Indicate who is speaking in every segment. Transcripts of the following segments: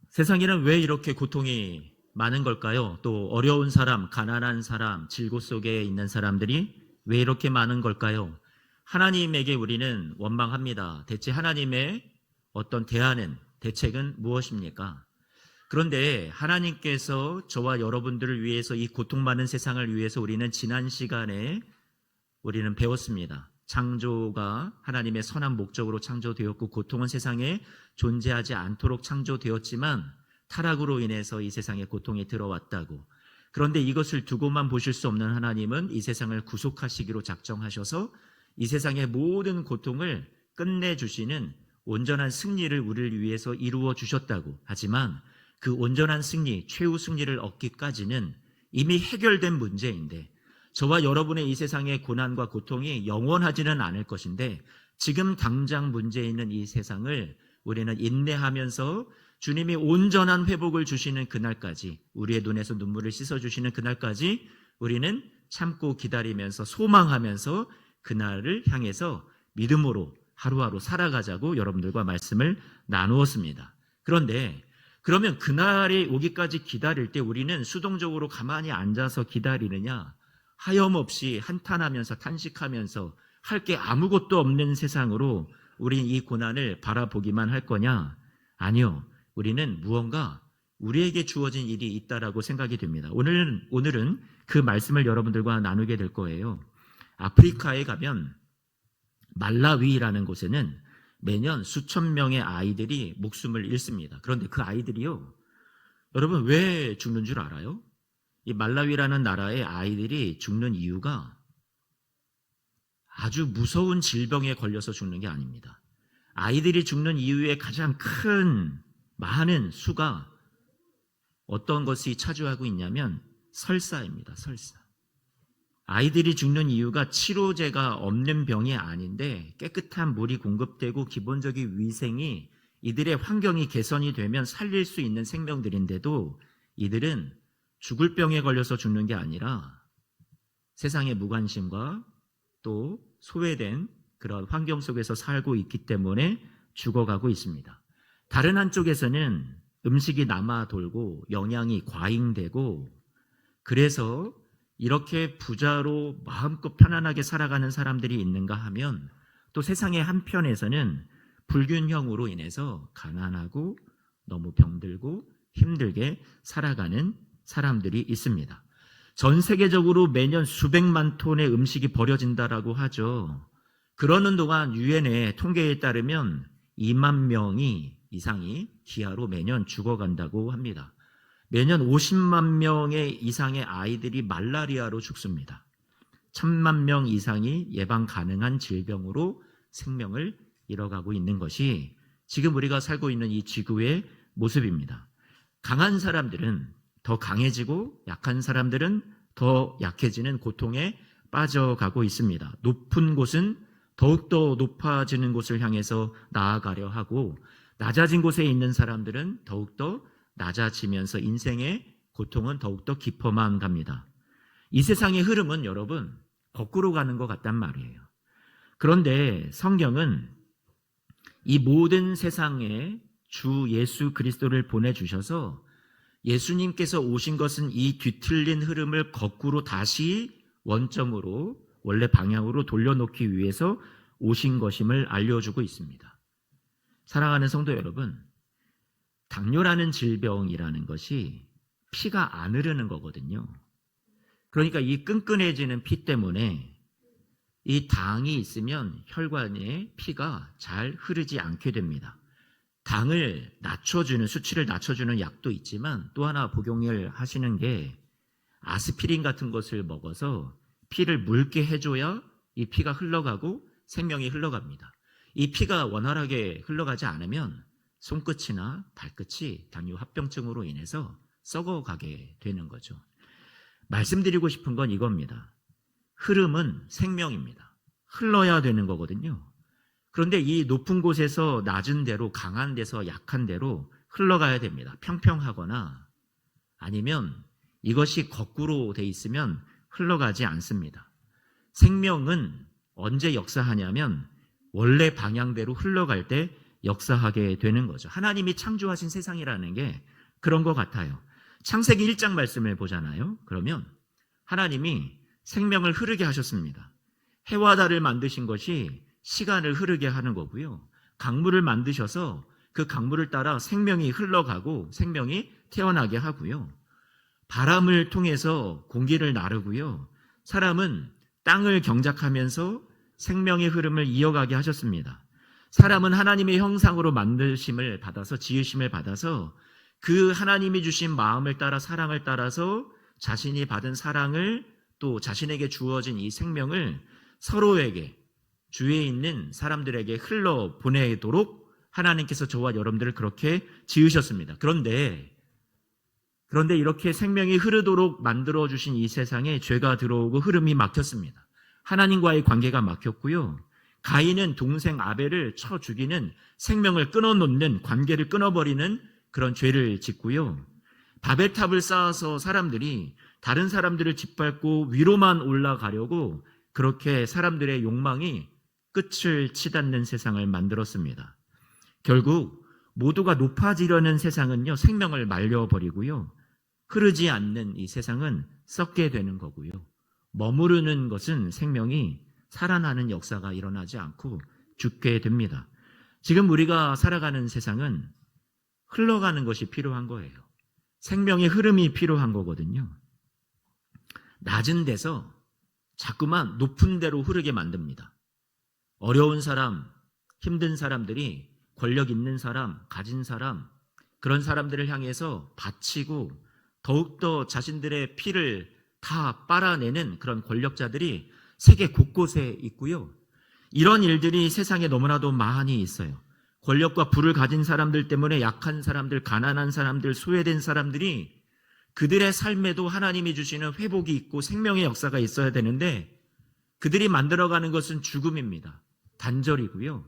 Speaker 1: 세상에는 왜 이렇게 고통이 많은 걸까요? 또 어려운 사람, 가난한 사람, 질고 속에 있는 사람들이 왜 이렇게 많은 걸까요? 하나님에게 우리는 원망합니다. 대체 하나님의 어떤 대책은 무엇입니까? 그런데 하나님께서 저와 여러분들을 위해서 이 고통 많은 세상을 위해서 우리는 지난 시간에 우리는 배웠습니다. 창조가 하나님의 선한 목적으로 창조되었고 고통은 세상에 존재하지 않도록 창조되었지만 타락으로 인해서 이 세상에 고통이 들어왔다고. 그런데 이것을 두고만 보실 수 없는 하나님은 이 세상을 구속하시기로 작정하셔서 이 세상의 모든 고통을 끝내주시는 온전한 승리를 우리를 위해서 이루어 주셨다고. 하지만 그 온전한 승리, 최후 승리를 얻기까지는 이미 해결된 문제인데 저와 여러분의 이 세상의 고난과 고통이 영원하지는 않을 것인데 지금 당장 문제 있는 이 세상을 우리는 인내하면서 주님이 온전한 회복을 주시는 그날까지, 우리의 눈에서 눈물을 씻어주시는 그날까지 우리는 참고 기다리면서 소망하면서 그날을 향해서 믿음으로 하루하루 살아가자고 여러분들과 말씀을 나누었습니다. 그런데 그러면 그날이 오기까지 기다릴 때 우리는 수동적으로 가만히 앉아서 기다리느냐, 하염없이 한탄하면서 탄식하면서 할 게 아무것도 없는 세상으로 우리 이 고난을 바라보기만 할 거냐? 아니요. 우리는 무언가 우리에게 주어진 일이 있다라고 생각이 됩니다. 오늘은 그 말씀을 여러분들과 나누게 될 거예요. 아프리카에 가면 말라위라는 곳에는 매년 수천 명의 아이들이 목숨을 잃습니다. 그런데 그 아이들이요, 여러분 왜 죽는 줄 알아요? 이 말라위라는 나라의 아이들이 죽는 이유가 아주 무서운 질병에 걸려서 죽는 게 아닙니다. 아이들이 죽는 이유의 가장 큰 많은 수가 어떤 것이 차지하고 있냐면 설사입니다. 설사. 아이들이 죽는 이유가 치료제가 없는 병이 아닌데 깨끗한 물이 공급되고 기본적인 위생이 이들의 환경이 개선이 되면 살릴 수 있는 생명들인데도 이들은 죽을 병에 걸려서 죽는 게 아니라 세상의 무관심과 또 소외된 그런 환경 속에서 살고 있기 때문에 죽어가고 있습니다. 다른 한쪽에서는 음식이 남아 돌고 영양이 과잉되고 그래서 이렇게 부자로 마음껏 편안하게 살아가는 사람들이 있는가 하면 또 세상의 한편에서는 불균형으로 인해서 가난하고 너무 병들고 힘들게 살아가는 사람들이 있습니다. 전 세계적으로 매년 수백만 톤의 음식이 버려진다라고 하죠. 그러는 동안 유엔의 통계에 따르면 2만 명이 이상이 기아로 매년 죽어간다고 합니다. 매년 50만 명의 이상의 아이들이 말라리아로 죽습니다. 1000만 명 이상이 예방 가능한 질병으로 생명을 잃어가고 있는 것이 지금 우리가 살고 있는 이 지구의 모습입니다. 강한 사람들은 더 강해지고 약한 사람들은 더 약해지는 고통에 빠져가고 있습니다. 높은 곳은 더욱더 높아지는 곳을 향해서 나아가려 하고 낮아진 곳에 있는 사람들은 더욱더 낮아지면서 인생의 고통은 더욱더 깊어만 갑니다. 이 세상의 흐름은 여러분 거꾸로 가는 것 같단 말이에요. 그런데 성경은 이 모든 세상에 주 예수 그리스도를 보내주셔서 예수님께서 오신 것은 이 뒤틀린 흐름을 거꾸로 다시 원점으로 원래 방향으로 돌려놓기 위해서 오신 것임을 알려주고 있습니다. 사랑하는 성도 여러분, 당뇨라는 질병이라는 것이 피가 안 흐르는 거거든요. 그러니까 이 끈끈해지는 피 때문에 이 당이 있으면 혈관에 피가 잘 흐르지 않게 됩니다. 당을 낮춰주는, 수치를 낮춰주는 약도 있지만 또 하나 복용을 하시는 게 아스피린 같은 것을 먹어서 피를 묽게 해줘야 이 피가 흘러가고 생명이 흘러갑니다. 이 피가 원활하게 흘러가지 않으면 손끝이나 발끝이 당뇨 합병증으로 인해서 썩어가게 되는 거죠. 말씀드리고 싶은 건 이겁니다. 흐름은 생명입니다. 흘러야 되는 거거든요. 그런데 이 높은 곳에서 낮은 데로, 강한 데서 약한 데로 흘러가야 됩니다. 평평하거나 아니면 이것이 거꾸로 돼 있으면 흘러가지 않습니다. 생명은 언제 역사하냐면 원래 방향대로 흘러갈 때 역사하게 되는 거죠. 하나님이 창조하신 세상이라는 게 그런 것 같아요. 창세기 1장 말씀을 보잖아요. 그러면 하나님이 생명을 흐르게 하셨습니다. 해와 달을 만드신 것이 시간을 흐르게 하는 거고요. 강물을 만드셔서 그 강물을 따라 생명이 흘러가고 생명이 태어나게 하고요. 바람을 통해서 공기를 나르고요. 사람은 땅을 경작하면서 생명의 흐름을 이어가게 하셨습니다. 사람은 하나님의 형상으로 만드심을 받아서 지으심을 받아서 그 하나님이 주신 마음을 따라 사랑을 따라서 자신이 받은 사랑을 또 자신에게 주어진 이 생명을 서로에게 주위에 있는 사람들에게 흘러 보내도록 하나님께서 저와 여러분들을 그렇게 지으셨습니다. 그런데 이렇게 생명이 흐르도록 만들어주신 이 세상에 죄가 들어오고 흐름이 막혔습니다. 하나님과의 관계가 막혔고요. 가인은 동생 아벨을 쳐 죽이는 생명을 끊어놓는 관계를 끊어버리는 그런 죄를 짓고요. 바벨탑을 쌓아서 사람들이 다른 사람들을 짓밟고 위로만 올라가려고 그렇게 사람들의 욕망이 끝을 치닫는 세상을 만들었습니다. 결국 모두가 높아지려는 세상은요, 생명을 말려버리고요. 흐르지 않는 이 세상은 썩게 되는 거고요. 머무르는 것은 생명이 살아나는 역사가 일어나지 않고 죽게 됩니다. 지금 우리가 살아가는 세상은 흘러가는 것이 필요한 거예요. 생명의 흐름이 필요한 거거든요. 낮은 데서 자꾸만 높은 데로 흐르게 만듭니다. 어려운 사람, 힘든 사람들이 권력 있는 사람, 가진 사람, 그런 사람들을 향해서 바치고 더욱더 자신들의 피를 다 빨아내는 그런 권력자들이 세계 곳곳에 있고요. 이런 일들이 세상에 너무나도 많이 있어요. 권력과 부를 가진 사람들 때문에 약한 사람들, 가난한 사람들, 소외된 사람들이 그들의 삶에도 하나님이 주시는 회복이 있고 생명의 역사가 있어야 되는데 그들이 만들어가는 것은 죽음입니다. 단절이고요.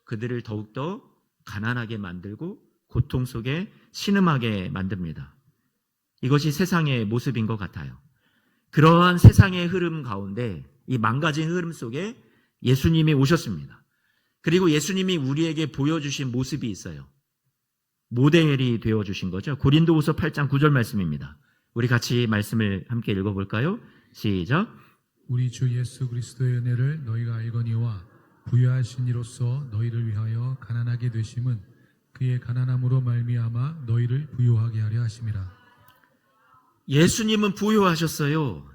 Speaker 1: 그들을 더욱더 가난하게 만들고 고통 속에 신음하게 만듭니다. 이것이 세상의 모습인 것 같아요. 그러한 세상의 흐름 가운데 이 망가진 흐름 속에 예수님이 오셨습니다. 그리고 예수님이 우리에게 보여주신 모습이 있어요. 모델이 되어주신 거죠. 고린도후서 8장 9절 말씀입니다. 우리 같이 말씀을 함께 읽어볼까요? 시작.
Speaker 2: 우리 주 예수 그리스도의 은혜를 너희가 알거니와 부유하신 이로써 너희를 위하여 가난하게 되심은 그의 가난함으로 말미암아 너희를 부유하게 하려 하심이라.
Speaker 1: 예수님은 부유하셨어요.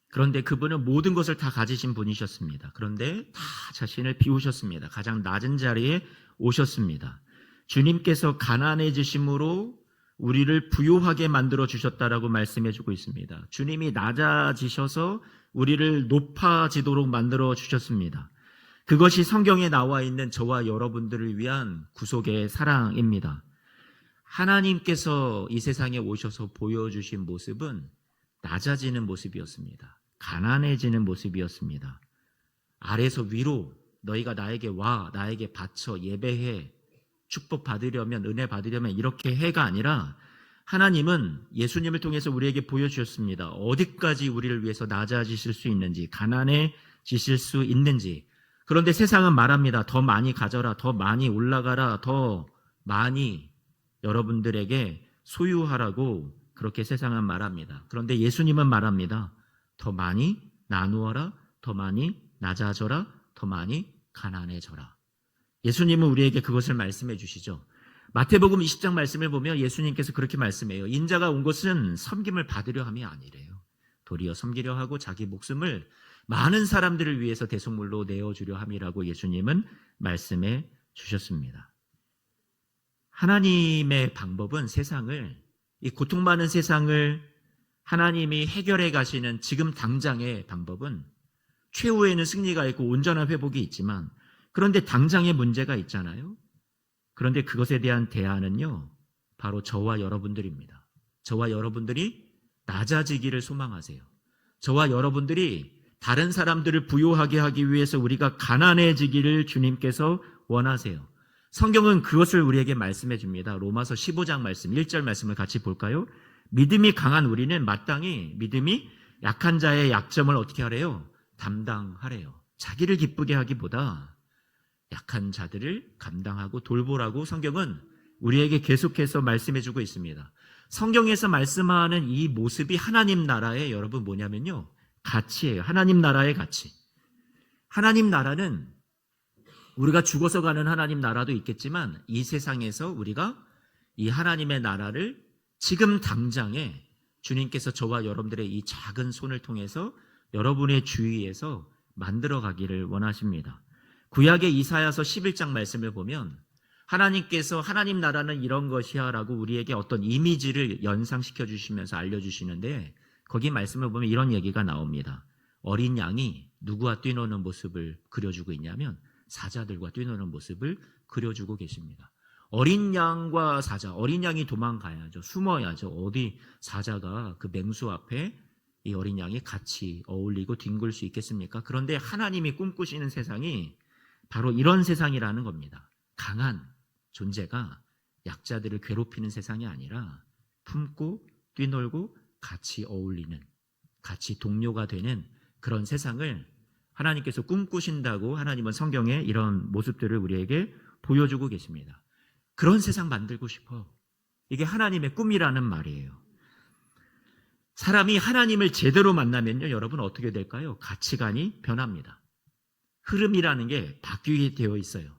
Speaker 1: 그런데 그분은 모든 것을 다 가지신 분이셨습니다. 그런데 다 자신을 비우셨습니다. 가장 낮은 자리에 오셨습니다. 주님께서 가난해지심으로 우리를 부유하게 만들어 주셨다라고 말씀해 주고 있습니다. 주님이 낮아지셔서 우리를 높아지도록 만들어 주셨습니다. 그것이 성경에 나와 있는 저와 여러분들을 위한 구속의 사랑입니다. 하나님께서 이 세상에 오셔서 보여주신 모습은 낮아지는 모습이었습니다. 가난해지는 모습이었습니다. 아래서 위로 너희가 나에게 와, 나에게 바쳐, 예배해, 축복 받으려면, 은혜 받으려면 이렇게 해가 아니라 하나님은 예수님을 통해서 우리에게 보여주셨습니다. 어디까지 우리를 위해서 낮아지실 수 있는지, 가난해지실 수 있는지. 그런데 세상은 말합니다. 더 많이 가져라, 더 많이 올라가라, 더 많이 여러분들에게 소유하라고 그렇게 세상은 말합니다. 그런데 예수님은 말합니다. 더 많이 나누어라, 더 많이 낮아져라, 더 많이 가난해져라. 예수님은 우리에게 그것을 말씀해 주시죠. 마태복음 20장 말씀을 보면 예수님께서 그렇게 말씀해요. 인자가 온 것은 섬김을 받으려 함이 아니래요. 도리어 섬기려 하고 자기 목숨을 많은 사람들을 위해서 대속물로 내어주려 함이라고 예수님은 말씀해 주셨습니다. 하나님의 방법은 세상을, 이 고통 많은 세상을 하나님이 해결해 가시는 지금 당장의 방법은 최후에는 승리가 있고 온전한 회복이 있지만 그런데 당장의 문제가 있잖아요. 그런데 그것에 대한 대안은요, 바로 저와 여러분들입니다. 저와 여러분들이 낮아지기를 소망하세요. 저와 여러분들이 다른 사람들을 부유하게 하기 위해서 우리가 가난해지기를 주님께서 원하세요. 성경은 그것을 우리에게 말씀해 줍니다. 로마서 15장 말씀, 1절 말씀을 같이 볼까요? 믿음이 강한 우리는 마땅히 믿음이 약한 자의 약점을 어떻게 하래요? 담당하래요. 자기를 기쁘게 하기보다 약한 자들을 감당하고 돌보라고 성경은 우리에게 계속해서 말씀해주고 있습니다. 성경에서 말씀하는 이 모습이 하나님 나라의 여러분 뭐냐면요, 가치예요. 하나님 나라의 가치. 하나님 나라는 우리가 죽어서 가는 하나님 나라도 있겠지만 이 세상에서 우리가 이 하나님의 나라를 지금 당장에 주님께서 저와 여러분들의 이 작은 손을 통해서 여러분의 주위에서 만들어 가기를 원하십니다. 구약의 이사야서 11장 말씀을 보면 하나님께서 하나님 나라는 이런 것이야 라고 우리에게 어떤 이미지를 연상시켜 주시면서 알려주시는데 거기 말씀을 보면 이런 얘기가 나옵니다. 어린 양이 누구와 뛰노는 모습을 그려주고 있냐면 사자들과 뛰노는 모습을 그려주고 계십니다. 어린 양과 사자, 어린 양이 도망가야죠. 숨어야죠. 어디 사자가 그 맹수 앞에 이 어린 양이 같이 어울리고 뒹굴 수 있겠습니까? 그런데 하나님이 꿈꾸시는 세상이 바로 이런 세상이라는 겁니다. 강한 존재가 약자들을 괴롭히는 세상이 아니라 품고 뛰놀고 같이 어울리는, 같이 동료가 되는 그런 세상을 하나님께서 꿈꾸신다고 하나님은 성경에 이런 모습들을 우리에게 보여주고 계십니다. 그런 세상 만들고 싶어. 이게 하나님의 꿈이라는 말이에요. 사람이 하나님을 제대로 만나면요, 여러분 어떻게 될까요? 가치관이 변합니다. 흐름이라는 게 바뀌게 되어 있어요.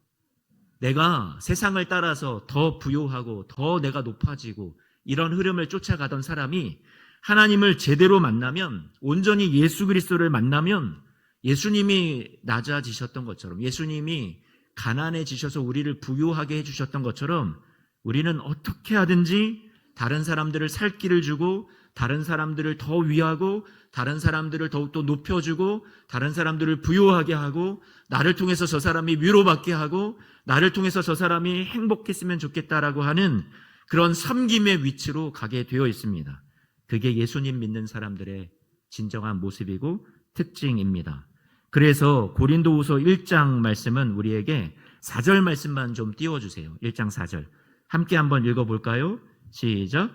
Speaker 1: 내가 세상을 따라서 더 부요하고 더 내가 높아지고 이런 흐름을 쫓아가던 사람이 하나님을 제대로 만나면, 온전히 예수 그리스도를 만나면 예수님이 낮아지셨던 것처럼, 예수님이 가난해지셔서 우리를 부요하게 해주셨던 것처럼 우리는 어떻게 하든지 다른 사람들을 살 길을 주고, 다른 사람들을 더 위하고, 다른 사람들을 더욱더 높여주고, 다른 사람들을 부요하게 하고, 나를 통해서 저 사람이 위로받게 하고, 나를 통해서 저 사람이 행복했으면 좋겠다라고 하는 그런 섬김의 위치로 가게 되어 있습니다. 그게 예수님 믿는 사람들의 진정한 모습이고 특징입니다. 그래서 고린도후서 1장 말씀은 우리에게 4절 말씀만 좀 띄워주세요. 1장 4절 함께 한번 읽어볼까요? 시작.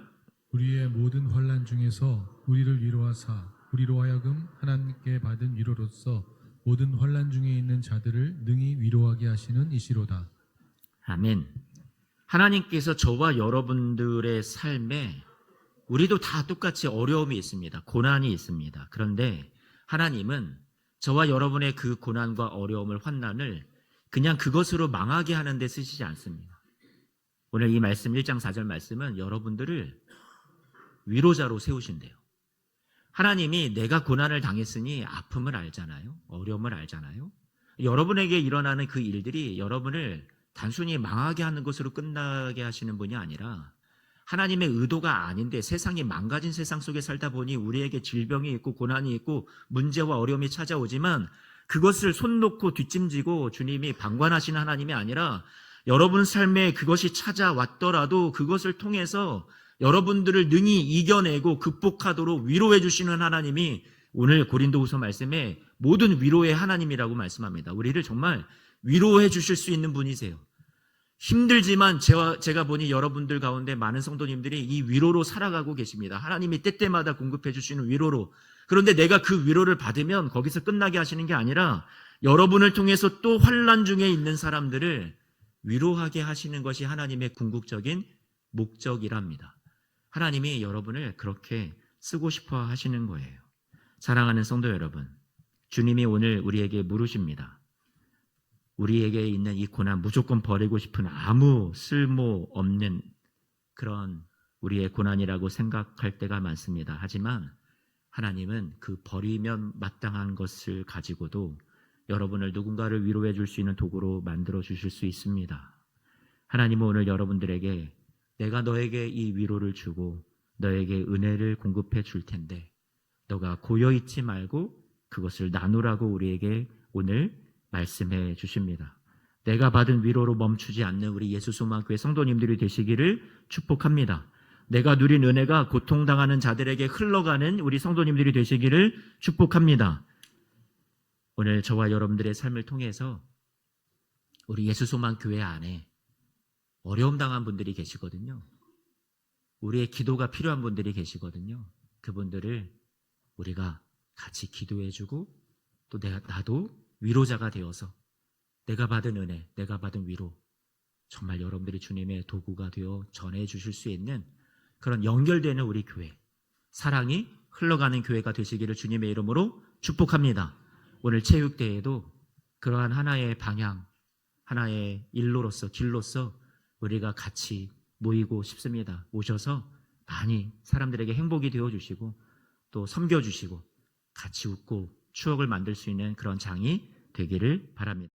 Speaker 2: 우리의 모든 환난 중에서 우리를 위로하사 우리로 하여금 하나님께 받은 위로로서 모든 환난 중에 있는 자들을 능히 위로하게 하시는 이시로다.
Speaker 1: 아멘. 하나님께서 저와 여러분들의 삶에 우리도 다 똑같이 어려움이 있습니다. 고난이 있습니다. 그런데 하나님은 저와 여러분의 그 고난과 어려움을, 환난을 그냥 그것으로 망하게 하는 데 쓰시지 않습니다. 오늘 이 말씀 1장 4절 말씀은 여러분들을 위로자로 세우신대요. 하나님이 내가 고난을 당했으니 아픔을 알잖아요. 어려움을 알잖아요. 여러분에게 일어나는 그 일들이 여러분을 단순히 망하게 하는 것으로 끝나게 하시는 분이 아니라 하나님의 의도가 아닌데 세상이 망가진 세상 속에 살다 보니 우리에게 질병이 있고 고난이 있고 문제와 어려움이 찾아오지만 그것을 손 놓고 뒷짐지고 주님이 방관하시는 하나님이 아니라 여러분 삶에 그것이 찾아왔더라도 그것을 통해서 여러분들을 능히 이겨내고 극복하도록 위로해 주시는 하나님이 오늘 고린도후서 말씀에 모든 위로의 하나님이라고 말씀합니다. 우리를 정말 위로해 주실 수 있는 분이세요. 힘들지만 제가 보니 여러분들 가운데 많은 성도님들이 이 위로로 살아가고 계십니다. 하나님이 때때마다 공급해 주시는 위로로. 그런데 내가 그 위로를 받으면 거기서 끝나게 하시는 게 아니라 여러분을 통해서 또 환난 중에 있는 사람들을 위로하게 하시는 것이 하나님의 궁극적인 목적이랍니다. 하나님이 여러분을 그렇게 쓰고 싶어 하시는 거예요. 사랑하는 성도 여러분, 주님이 오늘 우리에게 물으십니다. 우리에게 있는 이 고난 무조건 버리고 싶은 아무 쓸모없는 그런 우리의 고난이라고 생각할 때가 많습니다. 하지만 하나님은 그 버리면 마땅한 것을 가지고도 여러분을 누군가를 위로해 줄 수 있는 도구로 만들어 주실 수 있습니다. 하나님은 오늘 여러분들에게 내가 너에게 이 위로를 주고 너에게 은혜를 공급해 줄 텐데 너가 고여있지 말고 그것을 나누라고 우리에게 오늘 말씀해 주십니다. 내가 받은 위로로 멈추지 않는 우리 예수소망교회 성도님들이 되시기를 축복합니다. 내가 누린 은혜가 고통당하는 자들에게 흘러가는 우리 성도님들이 되시기를 축복합니다. 오늘 저와 여러분들의 삶을 통해서 우리 예수소망교회 안에 어려움 당한 분들이 계시거든요. 우리의 기도가 필요한 분들이 계시거든요. 그분들을 우리가 같이 기도해주고 또 나도 위로자가 되어서 내가 받은 은혜, 내가 받은 위로, 정말 여러분들이 주님의 도구가 되어 전해주실 수 있는 그런 연결되는 우리 교회, 사랑이 흘러가는 교회가 되시기를 주님의 이름으로 축복합니다. 오늘 체육대회도 그러한 하나의 방향, 하나의 일로로서, 길로서 우리가 같이 모이고 싶습니다. 오셔서 많이 사람들에게 행복이 되어주시고 또 섬겨주시고 같이 웃고 추억을 만들 수 있는 그런 장이 되기를 바랍니다.